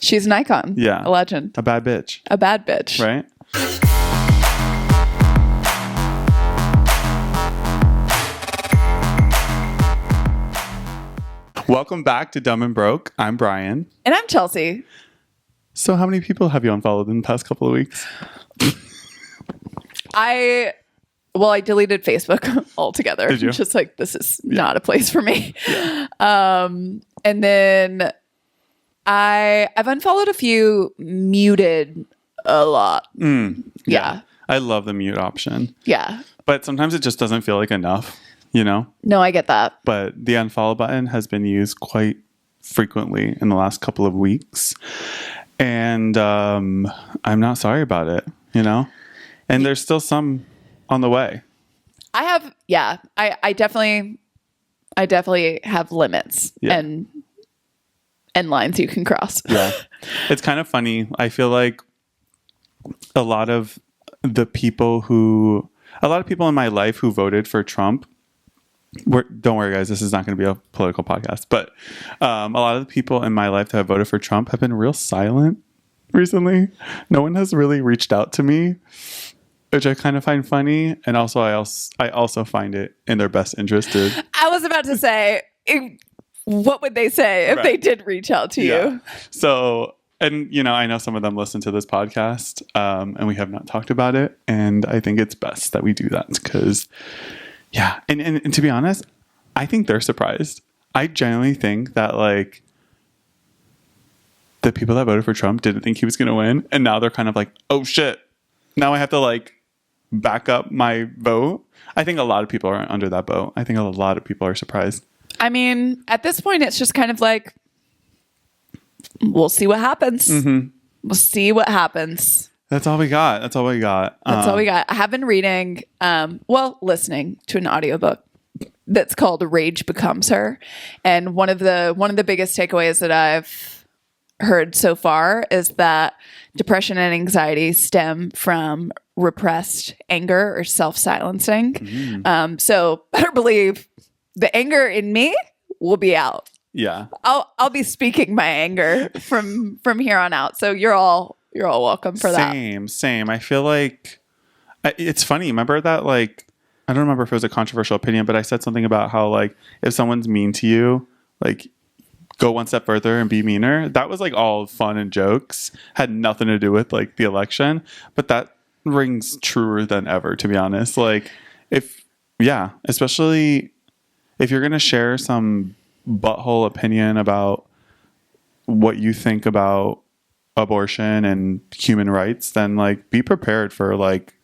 She's an icon. Yeah. A legend. A bad bitch. A bad bitch. Right? Welcome back to Dumb and Broke. I'm Brian. And I'm Chelsea. So how many people have you unfollowed in the past couple of weeks? I deleted Facebook altogether. Did you? Just like, this is not a place for me. Yeah. And then I've unfollowed a few, muted a lot. Yeah. I love the mute option. Yeah. But sometimes it just doesn't feel like enough, you know? No, I get that. But the unfollow button has been used quite frequently in the last couple of weeks. And I'm not sorry about it, you know? And there's still some on the way. I definitely have limits and lines you can cross. Yeah. It's kind of funny. I feel like a lot of people in my life who voted for Trump, don't worry guys, this is not going to be a political podcast, but a lot of the people in my life that have voted for Trump have been real silent recently. No one has really reached out to me, which I kind of find funny. And also I also find it in their best interest to... I was about to say, what would they say if they did reach out to you? So, and you know, I know some of them listen to this podcast, and we have not talked about it. And I think it's best that we do that because, yeah. And to be honest, I think they're surprised. I genuinely think that like the people that voted for Trump didn't think he was going to win. And now they're kind of like, oh shit, now I have to like back up my vote. I think a lot of people are under that boat. I think a lot of people are surprised. I mean, at this point, it's just kind of like, we'll see what happens. Mm-hmm. We'll see what happens. That's all we got. That's all we got. I have been reading, listening to an audiobook that's called Rage Becomes Her. And one of the biggest takeaways that I've heard so far is that depression and anxiety stem from repressed anger or self-silencing. Mm-hmm. So better believe the anger in me will be out. Yeah. I'll be speaking my anger from here on out. So you're all welcome for that. Same. I feel like it's funny. Remember that, like, I don't remember if it was a controversial opinion, but I said something about how, like, if someone's mean to you, like, go one step further and be meaner. That was like all fun and jokes, had nothing to do with like the election, but that rings truer than ever, to be honest. Like especially if you're going to share some butthole opinion about what you think about abortion and human rights, then like be prepared for like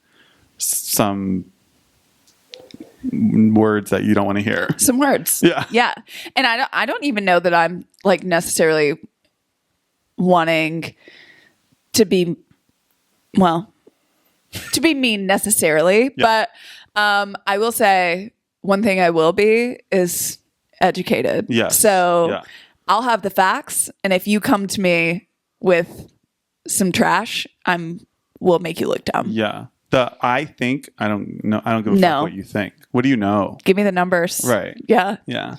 some words that you don't want to hear. Some words. Yeah. And I don't even know that I'm like necessarily wanting to be mean necessarily, but I will say one thing I will be is educated. Yes. So I'll have the facts, and if you come to me with some trash, we'll make you look dumb. Yeah. I don't know. I don't give a fuck what you think. What do you know? Give me the numbers. Right. Yeah. Yeah.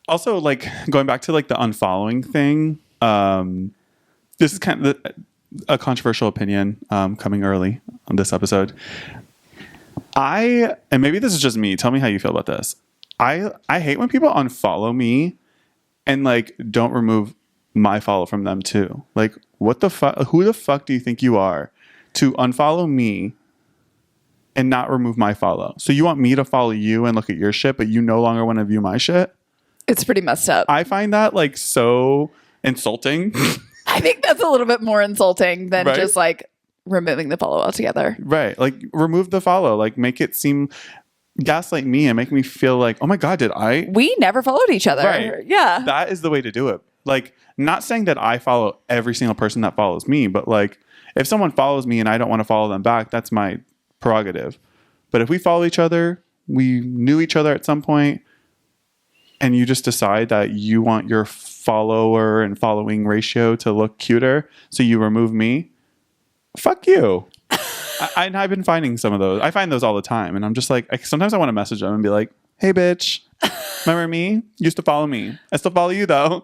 Also, like going back to like the unfollowing thing. This is kind of a controversial opinion coming early on this episode. And maybe this is just me. Tell me how you feel about this. I hate when people unfollow me and like don't remove my follow from them too. Like, what the fuck? Who the fuck do you think you are to unfollow me and not remove my follow? So you want me to follow you and look at your shit, but you no longer want to view my shit? It's pretty messed up. I find that like so insulting. I think that's a little bit more insulting than just like removing the follow altogether. Right. Like remove the follow, like make it seem, gaslight me and make me feel like, oh my God, we never followed each other. Right. Yeah. That is the way to do it. Like, not saying that I follow every single person that follows me, but like if someone follows me and I don't want to follow them back, that's my prerogative. But if we follow each other, we knew each other at some point, and you just decide that you want your follower and following ratio to look cuter, so you remove me, fuck you. I've been finding some of those. I find those all the time. And I'm just like, sometimes I want to message them and be like, hey, bitch, remember me? You used to follow me. I still follow you, though.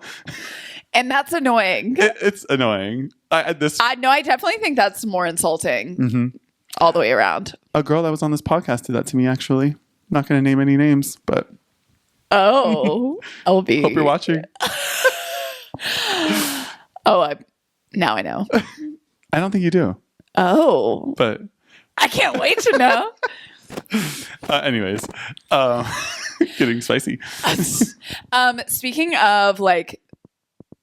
And that's annoying. It's annoying. I definitely think that's more insulting all the way around. A girl that was on this podcast did that to me, actually. Not going to name any names, but. Oh, LB. Hope you're watching. Now I know. I don't think you do. Oh. But. I can't wait to know. Anyways, getting spicy. Speaking of like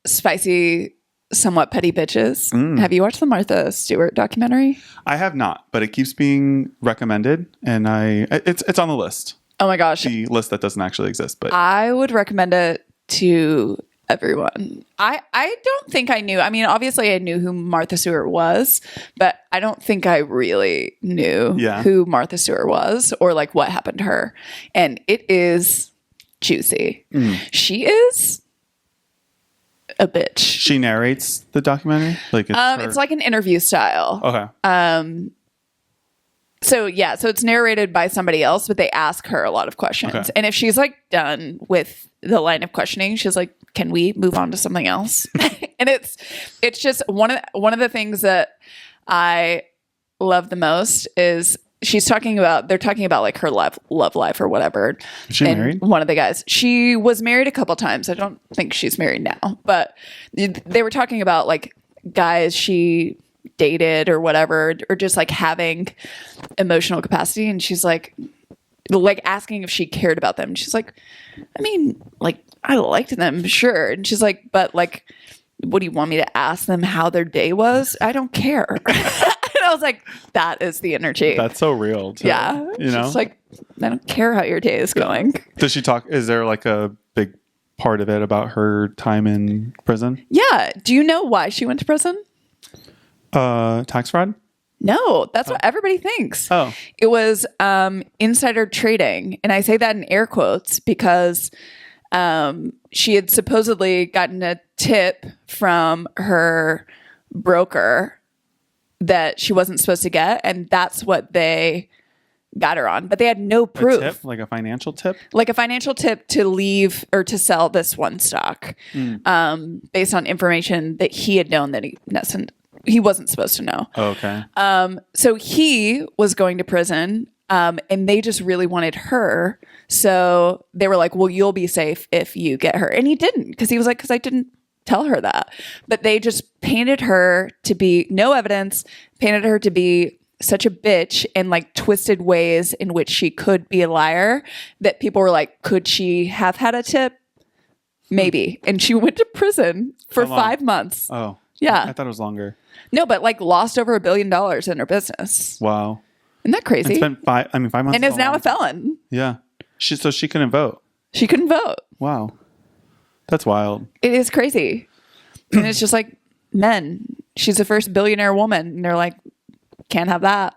spicy, somewhat petty bitches, have you watched the Martha Stewart documentary? I have not, but it keeps being recommended, and it's on the list. Oh my gosh, the list that doesn't actually exist, but I would recommend it to everyone. I don't think I knew. I mean, obviously I knew who Martha Stewart was, but I don't think I really knew who Martha Stewart was or like what happened to her. And it is juicy. She is a bitch. She narrates the documentary? Like it's like an interview style. Okay. So it's narrated by somebody else, but they ask her a lot of questions. Okay. And if she's like done with the line of questioning, she's like, "Can we move on to something else?" And it's just one of the things that I love the most is they're talking about like her love life or whatever. Is she married? One of the guys, she was married a couple times. I don't think she's married now, but they were talking about like guys she dated or whatever, or just like having emotional capacity. And she's like asking if she cared about them. She's like, I mean, like I liked them, sure. And she's like, but like, what do you want me to ask them how their day was? I don't care. And I was like, that is the energy. That's so real too. Yeah. You know, she's like, I don't care how your day is going. Does she talk? Is there like a big part of it about her time in prison? Yeah. Do you know why she went to prison? Tax fraud? No, that's what everybody thinks. Oh. It was insider trading. And I say that in air quotes because she had supposedly gotten a tip from her broker that she wasn't supposed to get. And that's what they got her on. But they had no proof. A tip? Like a financial tip? Like a financial tip to leave or to sell this one stock based on information that he had known that he wasn't supposed to know. Oh, okay. So he was going to prison, and they just really wanted her. So they were like, well, you'll be safe if you get her. And he didn't, because he was like, because I didn't tell her that. But they just painted her to be, no evidence, painted her to be such a bitch and like twisted ways in which she could be a liar that people were like, could she have had a tip? Maybe. And she went to prison for 5 months. Oh. Yeah. I thought it was longer. No, but like lost over $1 billion in her business. Wow. Isn't that crazy? It's been 5 months. And is now a felon. Yeah. So she couldn't vote. She couldn't vote. Wow. That's wild. It is crazy. And it's just like, men. She's the first billionaire woman. And they're like, can't have that.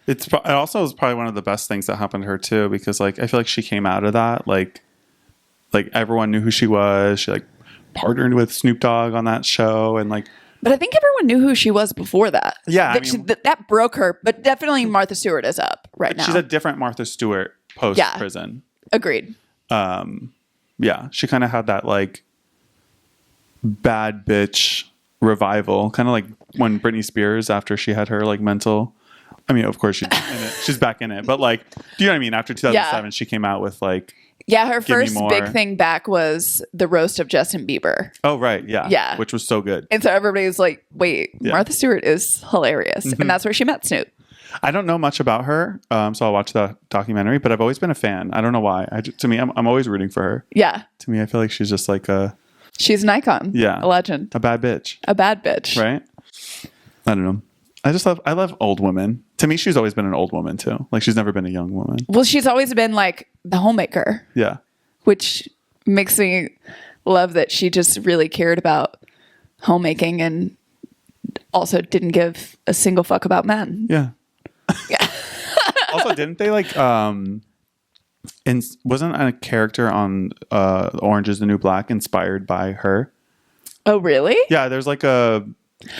It also was probably one of the best things that happened to her too, because like I feel like she came out of that like everyone knew who she was. She like partnered with Snoop Dogg on that show and like. But I think everyone knew who she was before that. Yeah, that broke her. But definitely Martha Stewart is up right now. She's a different Martha Stewart post prison. Agreed. Yeah, she kind of had that like bad bitch revival, kind of like when Britney Spears after she had her like mental. I mean, of course she's in it. She's back in it, but like, do you know what I mean? After 2007, she came out with like. Yeah, her first big thing back was the roast of Justin Bieber. Oh, right. Yeah. Yeah. Which was so good. And so everybody was like, wait, Martha Stewart is hilarious. And that's where she met Snoop. I don't know much about her, so I'll watch the documentary, but I've always been a fan. I don't know why. To me, I'm always rooting for her. Yeah. To me, I feel like she's just like she's an icon. Yeah. A legend. A bad bitch. A bad bitch. Right? I don't know. I love old women. To me, she's always been an old woman too. Like she's never been a young woman. Well, she's always been like the homemaker. Yeah. Which makes me love that she just really cared about homemaking and also didn't give a single fuck about men. Yeah. Yeah. Also, didn't they like wasn't a character on Orange is the New Black inspired by her? Oh, really? Yeah, there's like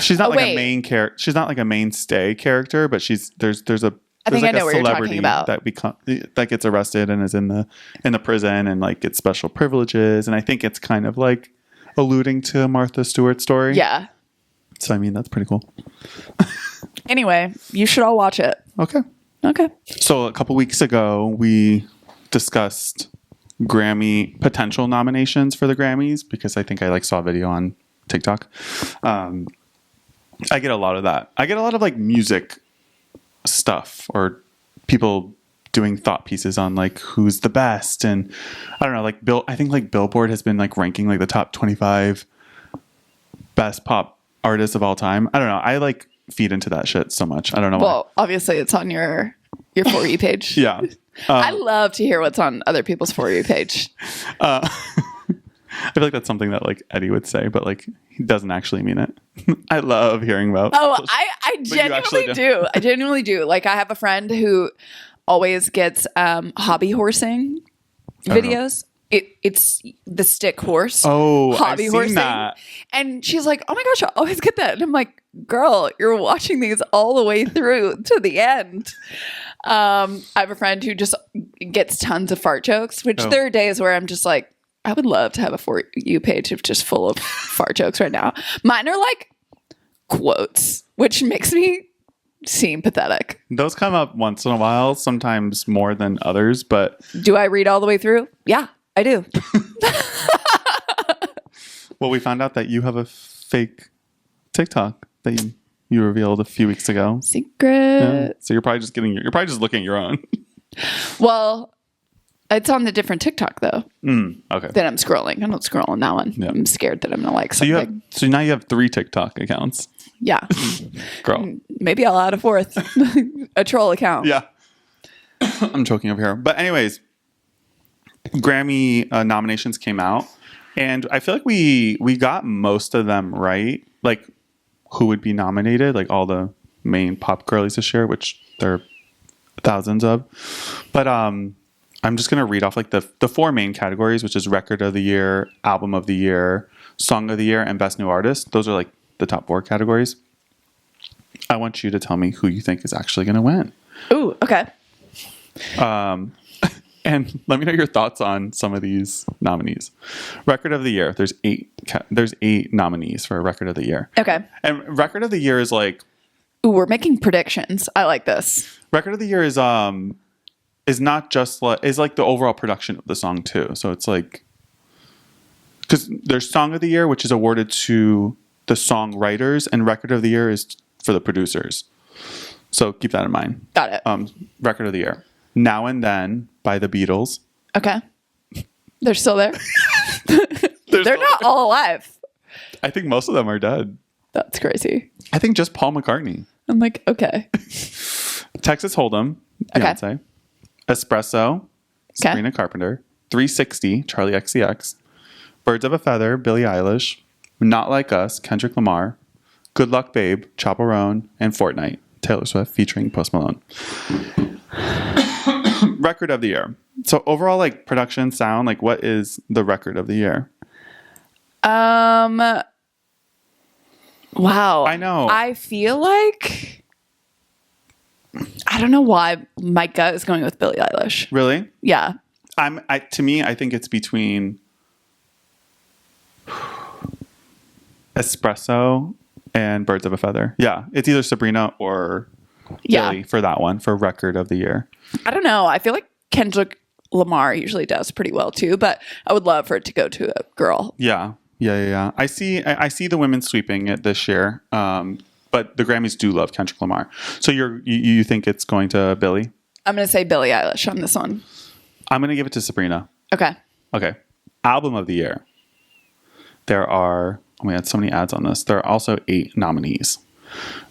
she's not a main character. She's not like a mainstay character, but there's a I think like I know what you're talking about. That gets arrested and is in the prison and like gets special privileges. And I think it's kind of like alluding to Martha Stewart's story. Yeah. So, I mean, that's pretty cool. Anyway, you should all watch it. Okay. Okay. So a couple weeks ago, we discussed Grammy potential nominations for the Grammys because I think I saw a video on TikTok. I get a lot of that. I get a lot of music stuff or people doing thought pieces on who's the best, and I don't know. I think Billboard has been ranking the top 25 best pop artists of all time. I don't know. I feed into that shit so much. I don't know why. Well, obviously it's on your For You page. Yeah. I love to hear what's on other people's For You page. I feel like that's something that Eddie would say, but he doesn't actually mean it. I love hearing about. Oh, I genuinely do. I genuinely do. I have a friend who always gets hobby horsing videos. It's the stick horse. Oh, hobby I've horsing. seen that. And she's like, "Oh my gosh, I always get that." And I'm like, "Girl, you're watching these all the way through to the end." I have a friend who just gets tons of fart jokes, which there are days where I'm just like, I would love to have a For You page of just full of fart jokes right now. Mine are quotes, which makes me seem pathetic. Those come up once in a while, sometimes more than others, but do I read all the way through? Yeah, I do. Well, we found out that you have a fake TikTok that you revealed a few weeks ago. Secret. Yeah. So you're probably just looking at your own. Well, it's on the different TikTok though. Okay. That I'm scrolling. I'm not scrolling that one. Yeah. I'm scared that I'm gonna something. So now you have 3 TikTok accounts. Yeah. Girl. Maybe I'll add a 4th. A troll account. Yeah. I'm choking over here. But anyways, Grammy nominations came out, and I feel like we got most of them right. Who would be nominated, all the main pop girlies this year, which there are thousands of. But I'm just gonna read off the 4 main categories, which is Record of the Year, Album of the Year, Song of the Year, and Best New Artist. Those are the top 4 categories. I want you to tell me who you think is actually gonna win. Ooh, okay. And let me know your thoughts on some of these nominees. Record of the Year. There's 8 nominees for Record of the Year. Okay. And Record of the Year is Ooh, we're making predictions. I like this. Record of the Year is not just is the overall production of the song too. So it's because there's Song of the Year, which is awarded to the songwriters, and Record of the Year is for the producers. So keep that in mind. Got it. Record of the Year. Now and Then by the Beatles. Okay. They're still there. They're not all alive. I think most of them are dead. That's crazy. I think just Paul McCartney. I'm like, okay. Texas Hold'em, Beyonce. Okay. Espresso, Sabrina Carpenter. 360, Charlie XCX. Birds of a Feather, Billie Eilish. Not Like Us, Kendrick Lamar. Good Luck Babe, Chaperone. And Fortnite, Taylor Swift featuring Post Malone. Record of the Year. So overall, production, sound, what is the Record of the Year? Wow. I know. I feel I don't know why my gut is going with Billie Eilish. Really? Yeah. To me, I think it's between Espresso and Birds of a Feather. Yeah. It's either Sabrina or Billie for that one, for Record of the Year. I don't know. I feel like Kendrick Lamar usually does pretty well too, but I would love for it to go to a girl. Yeah. I see the women sweeping it this year. But the Grammys do love Kendrick Lamar. So you think it's going to Billie? I'm going to say Billie Eilish on this one. I'm going to give it to Sabrina. Okay. Album of the Year. There are, we had so many ads on this. There are also 8 nominees.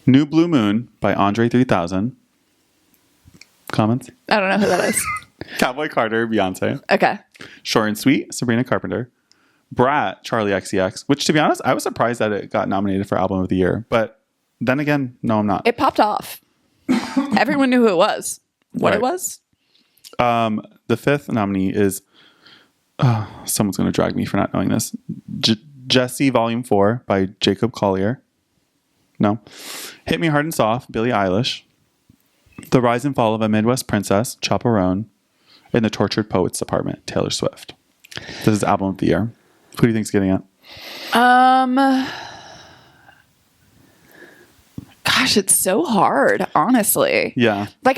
New Blue Moon by Andre 3000. Comments? I don't know who that is. Cowboy Carter, Beyonce. Okay. Short and Sweet, Sabrina Carpenter. Brat, Charlie XCX, which to be honest, I was surprised that it got nominated for Album of the Year. But then again, no, I'm not. It popped off. Everyone knew who it was. What Right. it was? The 5th nominee is, someone's going to drag me for not knowing this. Jessie Volume 4 by Jacob Collier. No. Hit Me Hard and Soft, Billie Eilish. The Rise and Fall of a Midwest Princess, Chaperone. In the Tortured Poets Department, Taylor Swift. This is Album of the Year. Who do you think's getting it? Gosh, it's so hard, honestly. Yeah. Like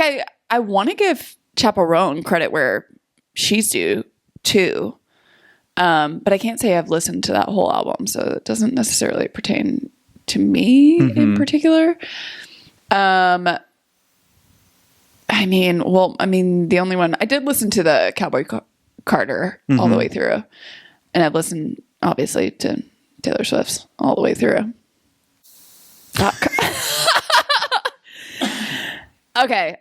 I want to give Chaperone credit where she's due too. But I can't say I've listened to that whole album, so it doesn't necessarily pertain to me in particular. The only one I did listen to the Cowboy Carter all the way through, and I've listened obviously to Taylor Swift's all the way through. Fuck. Okay.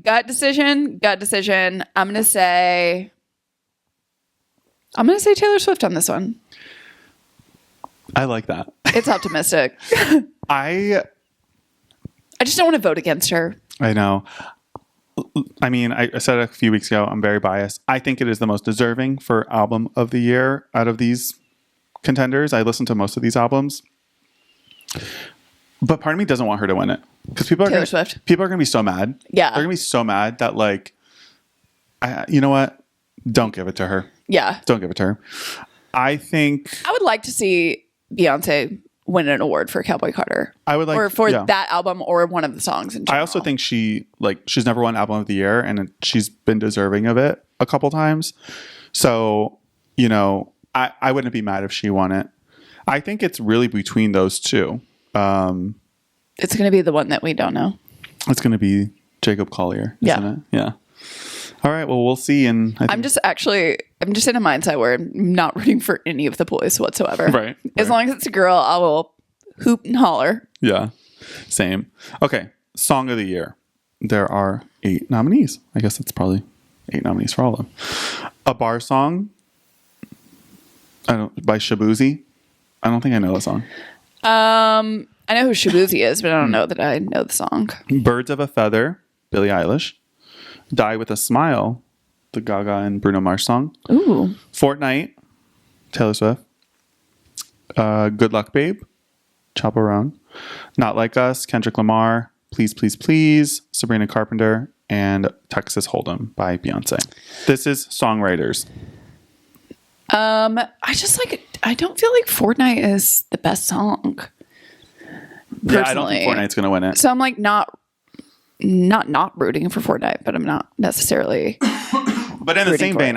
Gut decision. I'm gonna say Taylor Swift on this one. I like that. It's optimistic. I just don't want to vote against her. I know. I mean, I said a few weeks ago, I'm very biased. I think it is the most deserving for album of the year out of these contenders. I listened to most of these albums, but part of me doesn't want her to win it because people are going to be so mad. Yeah, they're going to be so mad that like, you know what? Don't give it to her. Yeah, don't give it to her. I think I would like to see Beyonce win an award for Cowboy Carter. I would like, or for that album or one of the songs in general. I also think she's never won album of the year and she's been deserving of it a couple times. So, you know, I wouldn't be mad if she won it. I think it's really between those two. It's going to be the one that we don't know. It's going to be Jacob Collier, isn't it? Yeah. All right. Well, we'll see. And I'm just in a mindset where I'm not rooting for any of the boys whatsoever. Right. As long as it's a girl, I will hoop and holler. Yeah. Same. Okay. Song of the year. There are 8 nominees. I guess that's probably 8 nominees for all of them. A bar song. By Shabuzi. I don't think I know the song. I know who Shabuzi is, but I don't know that I know the song. Birds of a Feather, Billie Eilish. Die with a Smile, the Gaga and Bruno Mars song. Ooh. Fortnite, Taylor Swift. Good Luck Babe, Chaperone. Not Like Us, Kendrick Lamar. Please, Please, Please, Sabrina Carpenter. And Texas Hold'em by Beyonce. This is songwriters. I don't feel like Fortnite is the best song. Personally. Yeah, I don't think Fortnite's going to win it. So I'm like not rooting for Fortnite, but I'm not necessarily. But in the same vein,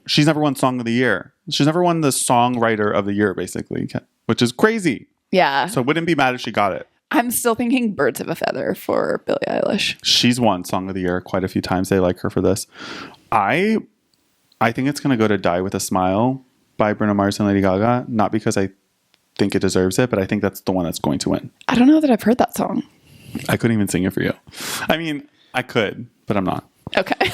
she's never won Song of the Year. She's never won the Songwriter of the Year, basically, which is crazy. Yeah. So wouldn't be mad if she got it. I'm still thinking Birds of a Feather for Billie Eilish. She's won Song of the Year quite a few times. They like her for this. I think it's going to go to Die with a Smile by Bruno Mars and Lady Gaga. Not because I think it deserves it, but I think that's the one that's going to win. I don't know that I've heard that song. I couldn't even sing it for you. I mean, I could, but I'm not. Okay.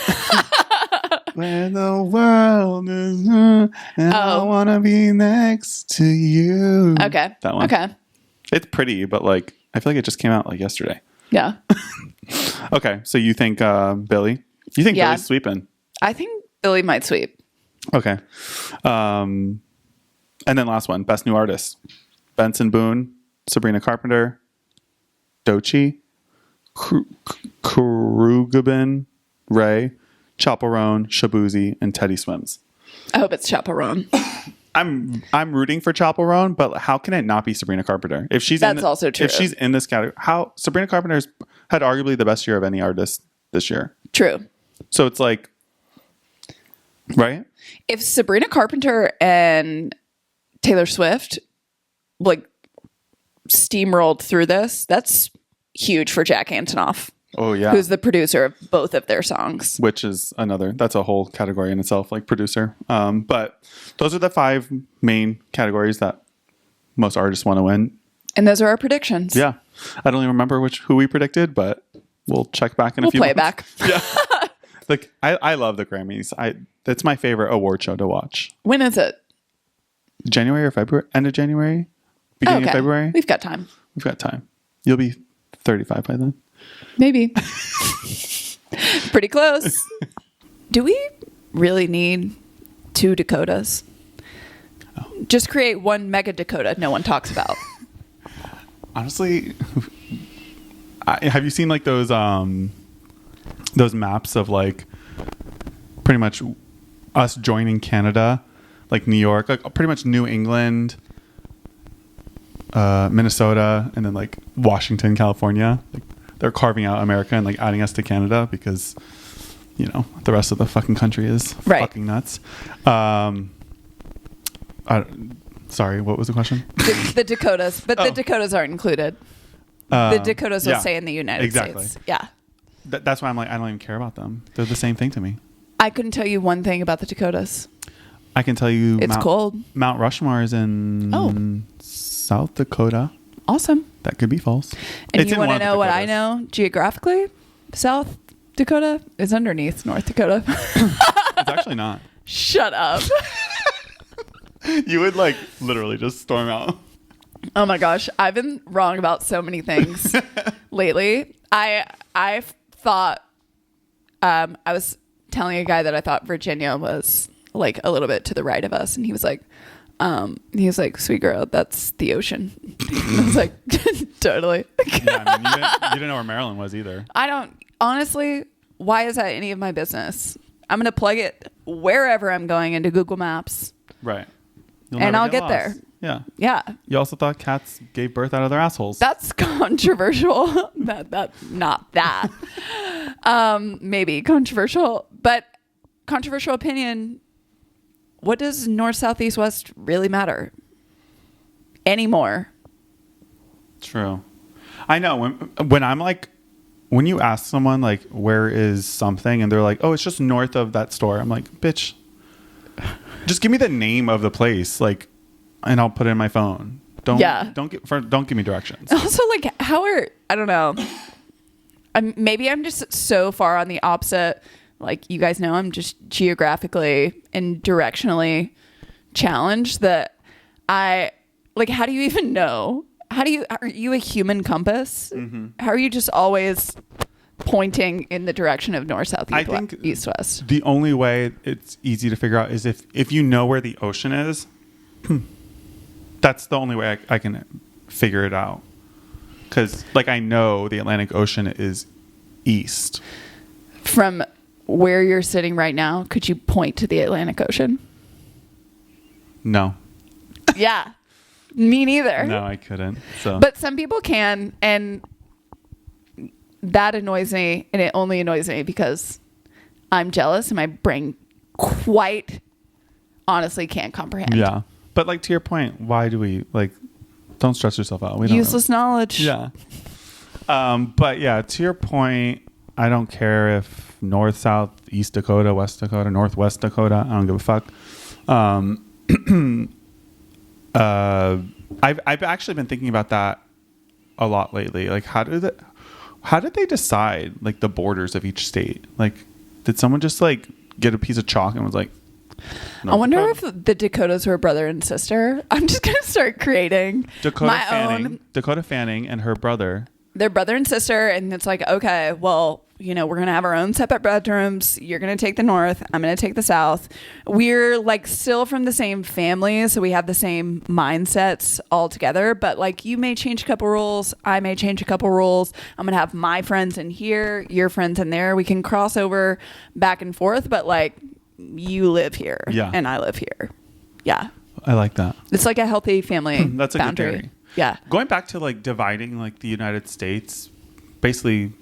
Where the world is, and I want to be next to you. Okay. That one. Okay. It's pretty, but like, I feel like it just came out like yesterday. Yeah. Okay. So you think Billie? You think Billie's sweeping? I think Billie might sweep. Okay. And then last one, Best New Artist. Benson Boone, Sabrina Carpenter, Doechii, Khruangbin, Ray, Chaperone, Shabuzi, and Teddy Swims. I hope it's Chaperone. I'm rooting for Chaperone, but how can it not be Sabrina Carpenter? If she's also true. If she's in this category, how Sabrina Carpenter's had arguably the best year of any artist this year. True. So it's like, right? If Sabrina Carpenter and Taylor Swift like steamrolled through this, that's huge for Jack Antonoff. Oh yeah. Who's the producer of both of their songs. Which is that's a whole category in itself, like producer. But those are the 5 main categories that most artists want to win. And those are our predictions. Yeah. I don't even remember who we predicted, but we'll check back in a few months. We'll play it back. Yeah. Like I love the Grammys. It's my favorite award show to watch. When is it? January or February? End of January? Beginning of February? We've got time. You'll be 35 by then. Maybe. Pretty close. Do we really need 2 Dakotas? Oh. Just create one mega Dakota no one talks about. Honestly, have you seen like those maps of like pretty much us joining Canada, like New York, like pretty much New England, Minnesota, and then like Washington, California. Like they're carving out America and like adding us to Canada because, you know, the rest of the fucking country is fucking nuts. Sorry, what was the question? The Dakotas, but the Dakotas aren't included. The Dakotas will stay in the United States. Yeah. That's why I'm like, I don't even care about them. They're the same thing to me. I couldn't tell you one thing about the Dakotas. I can tell you it's cold. Mount Rushmore is in South Dakota. Awesome. That could be false. And you want to know what I know geographically? South Dakota is underneath North Dakota. It's actually not. Shut up. You would like literally just storm out. Oh my gosh. I've been wrong about so many things lately. I thought I was telling a guy that I thought Virginia was like a little bit to the right of us, and he was like, sweet girl, that's the ocean. I was like, totally. Yeah, I mean, you didn't know where Maryland was either. I don't, honestly, why is that any of my business? I'm going to plug it wherever I'm going into Google Maps. Right. And I'll get there. Yeah. Yeah. You also thought cats gave birth out of their assholes. That's controversial. Not that. Maybe controversial, but controversial opinion. What does north, south, east, west really matter anymore? True. I know when I'm like, when you ask someone like, where is something? And they're like, oh, it's just north of that store. I'm like, bitch, just give me the name of the place. Like, and I'll put it in my phone. Don't give me directions. Also, like, I don't know. Maybe I'm just so far on the opposite. Like, you guys know, I'm just geographically and directionally challenged that how do you even know? Are you a human compass? Mm-hmm. How are you just always pointing in the direction of north, south, east, west? The only way it's easy to figure out is if you know where the ocean is. That's the only way I can figure it out. Because, like, I know the Atlantic Ocean is east. From where you're sitting right now, could you point to the Atlantic Ocean? No. Yeah. Me neither. No, I couldn't. So. But some people can, and that annoys me, and it only annoys me because I'm jealous and my brain quite honestly can't comprehend. Yeah. But like to your point, why do we like? Don't stress yourself out. We don't useless knowledge. Yeah. But yeah, to your point, I don't care if north, south, east Dakota, west Dakota, northwest Dakota. I don't give a fuck. I've actually been thinking about that a lot lately. Like, how did they decide like the borders of each state? Like, did someone just like get a piece of chalk and was like? I wonder if the Dakotas were brother and sister. I'm just going to start creating Dakota Fanning and her brother. They're brother and sister. And it's like, okay, well, you know, we're going to have our own separate bedrooms. You're going to take the north. I'm going to take the south. We're like still from the same family. So we have the same mindsets all together. But like you may change a couple rules. I may change a couple rules. I'm going to have my friends in here, your friends in there. We can cross over back and forth. But like, you live here and I live here. Yeah. I like that. It's like a healthy family That's a boundary. good theory. Yeah. Going back to like dividing like the United States basically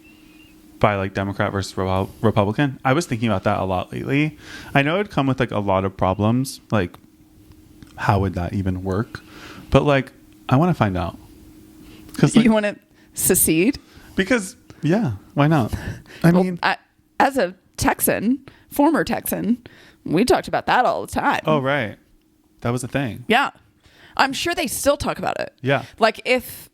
by like Democrat versus Republican. I was thinking about that a lot lately. I know it'd come with like a lot of problems. Like how would that even work? But like I want to find out. Cause like, you want to secede? Because yeah, why not? I mean, as a Texan, former Texan, we talked about that all the time. Oh, right. That was a thing. Yeah. I'm sure they still talk about it. Yeah. Like if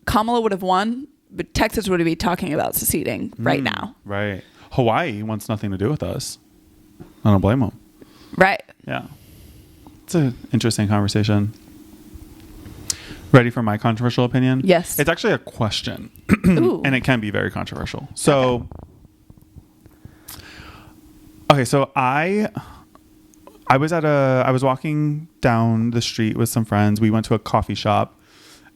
Kamala would have won, but Texas would be talking about seceding right now. Right. Hawaii wants nothing to do with us. I don't blame them. Right. Yeah. It's an interesting conversation. Ready for my controversial opinion? Yes. It's actually a question. And it can be very controversial. So, okay, so I was walking down the street with some friends. We went to a coffee shop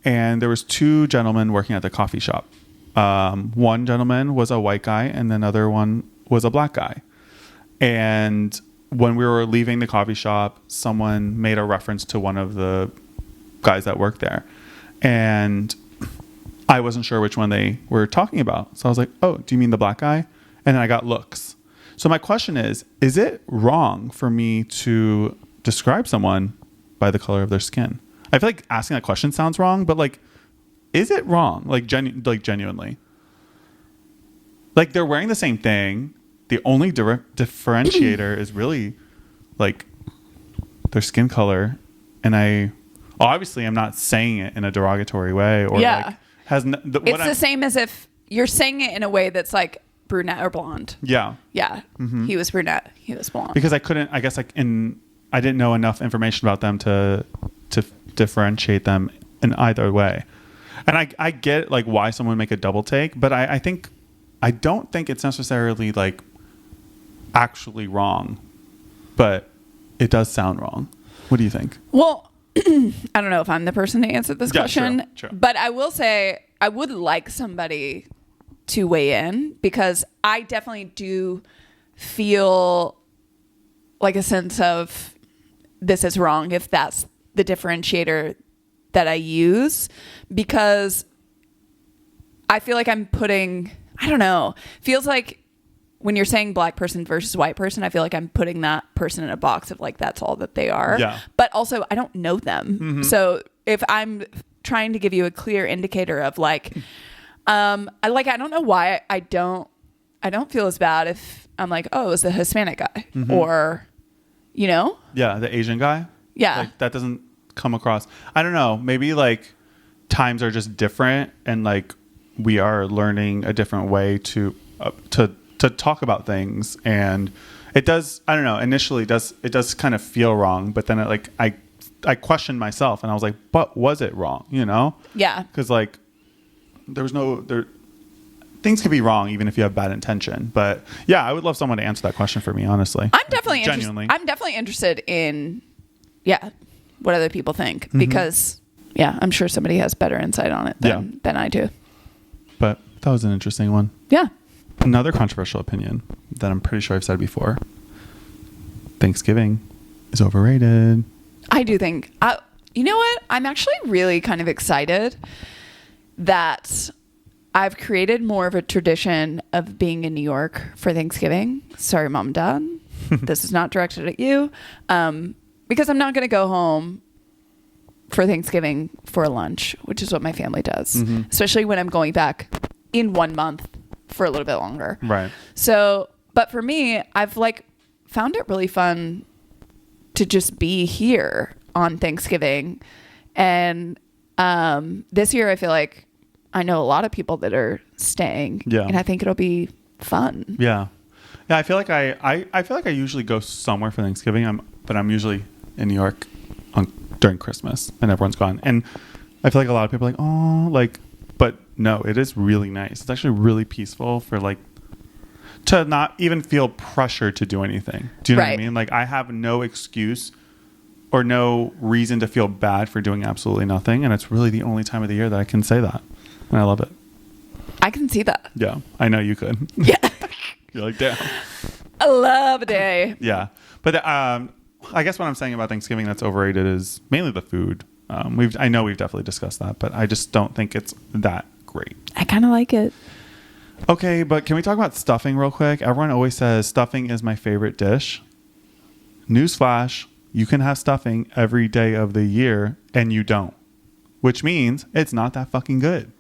and there was two gentlemen working at the coffee shop. One gentleman was a white guy and another one was a black guy. And when we were leaving the coffee shop, someone made a reference to one of the guys that work there. And I wasn't sure which one they were talking about. So I was like, oh, do you mean the black guy? And then I got looks. So my question is it wrong for me to describe someone by the color of their skin? I feel like asking that question sounds wrong, but like, is it wrong? Like, genuinely. Like, they're wearing the same thing. The only differentiator is really like their skin color. And obviously I'm not saying it in a derogatory way or like it's the same as if you're saying it in a way that's like brunette or blonde. Yeah. Yeah. Mm-hmm. He was brunette. He was blonde. Because I didn't know enough information about them to differentiate them in either way. And I get like why someone would make a double take, but I don't think it's necessarily like actually wrong, but it does sound wrong. What do you think? Well, I don't know if I'm the person to answer this question, sure. But I will say I would like somebody to weigh in because I definitely do feel like a sense of this is wrong if that's the differentiator that I use, because I feel like I'm putting, I don't know, feels like when you're saying black person versus white person, I feel like I'm putting that person in a box of like, that's all that they are. Yeah. But also I don't know them. Mm-hmm. So if I'm trying to give you a clear indicator of like, I don't know why I don't feel as bad if I'm like, oh, it was the Hispanic guy or, you know? Yeah. The Asian guy. Yeah. Like, that doesn't come across. I don't know. Maybe like times are just different and like we are learning a different way to talk about things, and it does, I don't know, initially it does kind of feel wrong, but then I questioned myself and I was like, but was it wrong? You know? Yeah. Cause like things could be wrong even if you have bad intention, but yeah, I would love someone to answer that question for me. Honestly, I'm definitely interested in, what other people think, because I'm sure somebody has better insight on it than I do. But that was an interesting one. Yeah. Another controversial opinion that I'm pretty sure I've said before. Thanksgiving is overrated. I do think, you know what? I'm actually really kind of excited that I've created more of a tradition of being in New York for Thanksgiving. Sorry, Mom and Dad. This is not directed at you. Because I'm not going to go home for Thanksgiving for lunch, which is what my family does, especially when I'm going back in 1 month for a little bit longer. Right. So, but for me, I've like found it really fun to just be here on Thanksgiving. And this year I feel like I know a lot of people that are staying. Yeah. And I think it'll be fun. Yeah. Yeah. I feel like I feel like I usually go somewhere for Thanksgiving. But I'm usually in New York during Christmas and everyone's gone. And I feel like a lot of people are like, oh, like, but no, it is really nice. It's actually really peaceful for like to not even feel pressured to do anything. Do you know what I mean? Like I have no excuse or no reason to feel bad for doing absolutely nothing. And it's really the only time of the year that I can say that. And I love it. I can see that. Yeah. I know you could. Yeah. You're like, damn. I love a day. Yeah. But I guess what I'm saying about Thanksgiving that's overrated is mainly the food. I know we've definitely discussed that, but I just don't think it's that great. I kind of like it. Okay, but can we talk about stuffing real quick? Everyone always says stuffing is my favorite dish. Newsflash, you can have stuffing every day of the year and you don't, which means it's not that fucking good.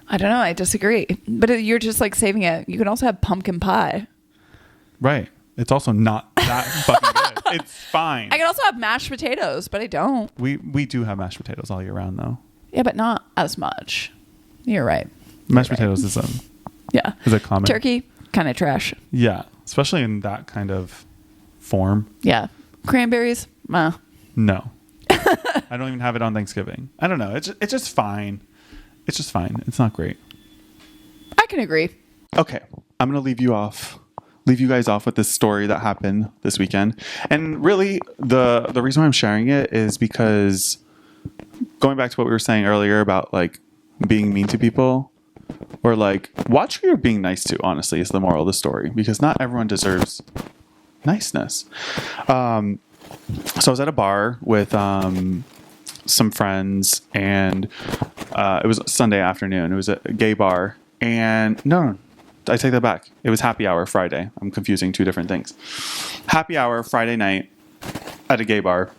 I don't know. I disagree. But you're just like saving it. You can also have pumpkin pie. Right. It's also not that fucking good. It's fine. I can also have mashed potatoes, but I don't. We do have mashed potatoes all year round, though. Yeah, but not as much. You're right. Mashed potatoes is a common. Turkey, kind of trash. Yeah, especially in that kind of form. Yeah. Cranberries, no. I don't even have it on Thanksgiving. I don't know. It's just fine. It's just fine. It's not great. I can agree. Okay, I'm gonna leave you guys off with this story that happened this weekend. And really the reason why I'm sharing it is because going back to what we were saying earlier about like being mean to people, or like watch who you're being nice to, honestly, is the moral of the story, because not everyone deserves niceness. So I was at a bar with some friends, and it was Sunday afternoon. It was a gay bar, and no, I take that back. It was happy hour Friday. I'm confusing two different things. Happy hour Friday night at a gay bar,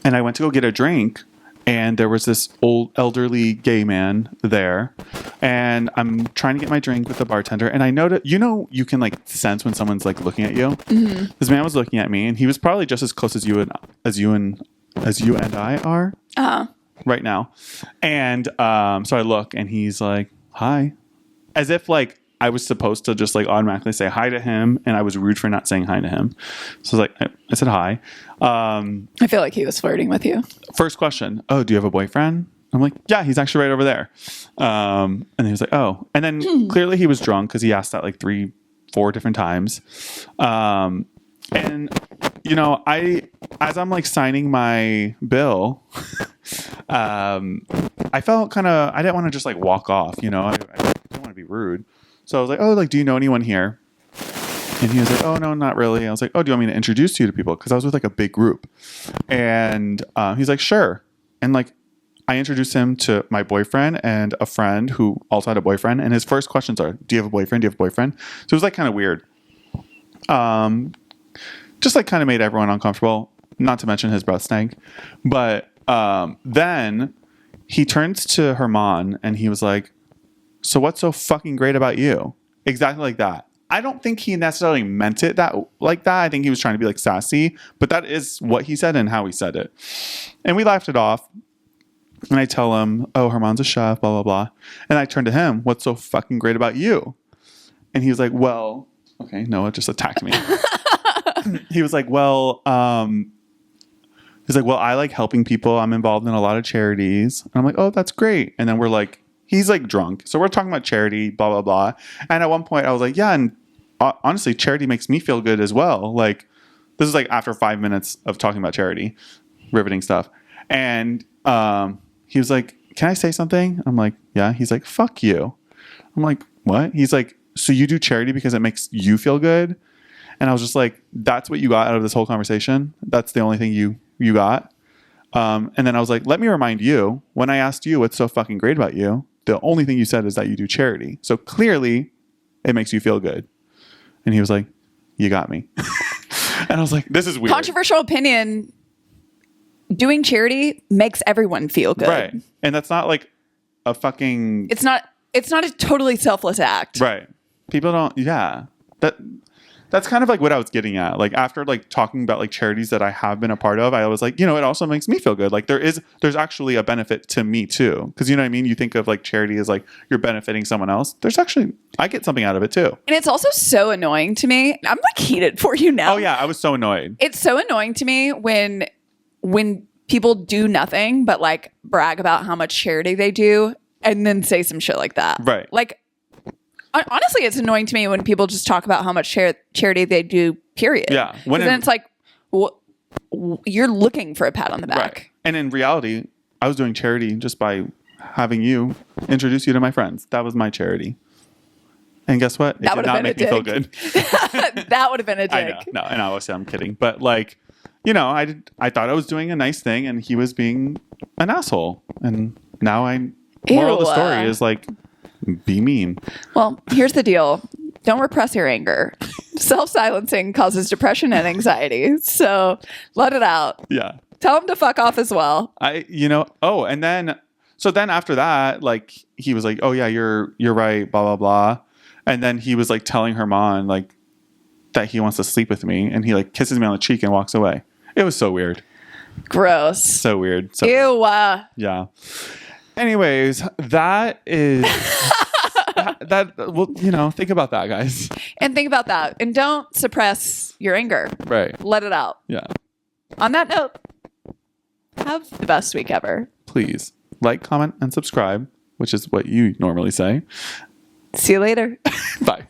and I went to go get a drink, and there was this old elderly gay man there, and I'm trying to get my drink with the bartender, and I noticed, you can like sense when someone's like looking at you. Mm-hmm. This man was looking at me, and he was probably just as close as you and I are right now. And so I look, and he's like, "Hi," as if like I was supposed to just like automatically say hi to him, and I was rude for not saying hi to him. So I was like, I said hi. I feel like he was flirting with you. First question: "Oh, do you have a boyfriend?" I'm like, "Yeah, he's actually right over there." And he was like, "Oh," and then clearly he was drunk because he asked that like 3-4 different times. And as I'm like signing my bill, I felt kind of, I didn't want to just like walk off, I don't want to be rude. So I was like, "Oh, like, do you know anyone here?" And he was like, "Oh, no, not really." I was like, "Oh, do you want me to introduce you to people?" Because I was with like a big group. And he's like, "Sure." And like, I introduced him to my boyfriend and a friend who also had a boyfriend. And his first questions are, "Do you have a boyfriend? Do you have a boyfriend?" So it was like kind of weird. Just like kind of made everyone uncomfortable, not to mention his breath stank. But then he turns to Herman and he was like, "So what's so fucking great about you?" Exactly like that. I don't think he necessarily meant it like that. I think he was trying to be like sassy, but that is what he said and how he said it. And we laughed it off. And I tell him, "Oh, Herman's a chef, blah, blah, blah." And I turn to him, "What's so fucking great about you?" And he was like, "Well," okay, Noah just attacked me. He was like, "Well, I like helping people. I'm involved in a lot of charities." And I'm like, "Oh, that's great." And then we're like, he's like drunk. So we're talking about charity, blah, blah, blah. And at one point I was like, "Yeah, and honestly, charity makes me feel good as well." Like, this is like after 5 minutes of talking about charity, riveting stuff. And he was like, "Can I say something?" I'm like, "Yeah." He's like, "Fuck you." I'm like, "What?" He's like, "So you do charity because it makes you feel good?" And I was just like, "That's what you got out of this whole conversation? That's the only thing you got?" And then I was like, "Let me remind you, when I asked you what's so fucking great about you, the only thing you said is that you do charity. So clearly it makes you feel good." And he was like, "You got me." And I was like, this is weird. Controversial opinion. Doing charity makes everyone feel good. Right. And that's not like a fucking... It's not a totally selfless act. Right. People don't... Yeah. That's kind of like what I was getting at. Like, after like talking about like charities that I have been a part of, I was like, it also makes me feel good. Like, there's actually a benefit to me too. Because you know what I mean? You think of like charity as like you're benefiting someone else. I get something out of it too. And it's also so annoying to me. I'm like heated for you now. Oh yeah, I was so annoyed. It's so annoying to me when people do nothing but like brag about how much charity they do and then say some shit like that. Right. Like, honestly, it's annoying to me when people just talk about how much charity they do, period. Yeah. Then it's like, you're looking for a pat on the back. Right. And in reality, I was doing charity just by having you introduce you to my friends. That was my charity. And guess what? It did not make me feel good. That would have been a dick. I know. No, and obviously I'm kidding. But like, I thought I was doing a nice thing and he was being an asshole. And now moral of the story is like, be mean. Well, here's the deal. Don't repress your anger. Self-silencing causes depression and anxiety. So let it out. Yeah. Tell him to fuck off as well. And then after that, like, he was like, "Oh yeah, you're right, blah, blah, blah." And then he was like telling Herman like that he wants to sleep with me. And he like kisses me on the cheek and walks away. It was so weird. Gross. So weird. So ew. Yeah. Anyways, that is think about that, guys. And think about that. And don't suppress your anger. Right. Let it out. Yeah. On that note, have the best week ever. Please like, comment, and subscribe, which is what you normally say. See you later. Bye.